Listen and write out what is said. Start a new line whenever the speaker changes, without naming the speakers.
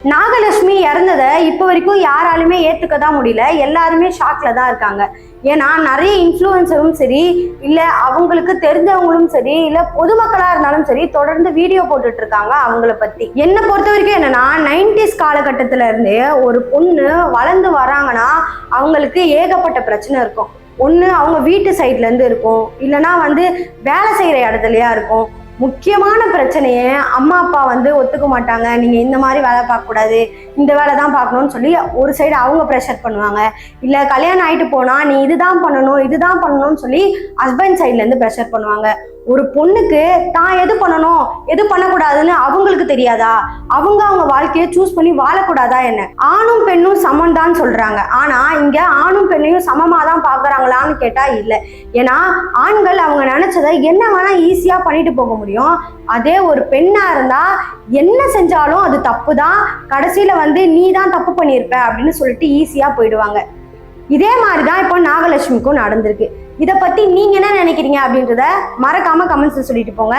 நாகலட்சுமி இறந்ததை இப்போ வரைக்கும் யாராலுமே ஏத்துக்க தான் முடியல. எல்லாருமே ஷாக்ல தான் இருக்காங்க. ஏன்னா நிறைய இன்ஃப்ளூயன்சரும் சரி, இல்ல அவங்களுக்கு தெரிஞ்சவங்களும் சரி, இல்ல பொதுமக்களா இருந்தாலும் சரி, தொடர்ந்து வீடியோ போட்டுட்டு இருக்காங்க அவங்கள பத்தி. என்னை பொறுத்த வரைக்கும் என்னன்னா, 90s காலகட்டத்துல இருந்தே ஒரு பொண்ணு வளர்ந்து வராங்கன்னா அவங்களுக்கு ஏகப்பட்ட பிரச்சனை இருக்கும். ஒண்ணு அவங்க வீட்டு சைட்ல இருந்து இருக்கும், இல்லைன்னா வேலை செய்யற இடத்துலயா இருக்கும். முக்கியமான பிரச்சனையை அம்மா அப்பா ஒத்துக்க மாட்டாங்க. நீங்க இந்த மாதிரி வேலை பார்க்கக்கூடாது, இந்த வேலை தான் பார்க்கணும்னு சொல்லி ஒரு சைடு அவங்க ப்ரெஷர் பண்ணுவாங்க. இல்லை கல்யாணம் ஆகிட்டு போனா நீ இதுதான் பண்ணணும் இதுதான் பண்ணணும்னு சொல்லி ஹஸ்பண்ட் சைட்ல இருந்து ப்ரெஷர் பண்ணுவாங்க. ஒரு பொண்ணுக்கு தான் எது பண்ணணும் எது பண்ணக்கூடாதுன்னு அவங்களுக்கு தெரியாதா? அவங்க வாழ்க்கையை சூஸ் பண்ணி வாழக்கூடாதா என்ன? ஆணும் பெண்ணும் சமம் தான் சொல்றாங்க. ஆனா இங்க ஆணும் பெண்ணையும் சமமா தான் பாக்குறாங்களான்னு கேட்டா இல்லை. ஏன்னா ஆண்கள் அவங்க நினைச்சதை என்ன வேணா ஈஸியா பண்ணிட்டு போக முடியும். அதே ஒரு பெண்ணா இருந்தா என்ன செஞ்சாலும் அது தப்பு தான், கடைசியில நீ தான் தப்பு பண்ணியிருப்ப அப்படின்னு சொல்லிட்டு ஈஸியா போயிடுவாங்க. இதே மாதிரிதான் இப்போ நாகலட்சுமிக்கும் நடந்திருக்கு. இதை பத்தி நீங்க என்ன நினைக்கிறீங்க அப்படின்றத மறக்காம கமெண்ட்ஸ்ல சொல்லிட்டு போங்க.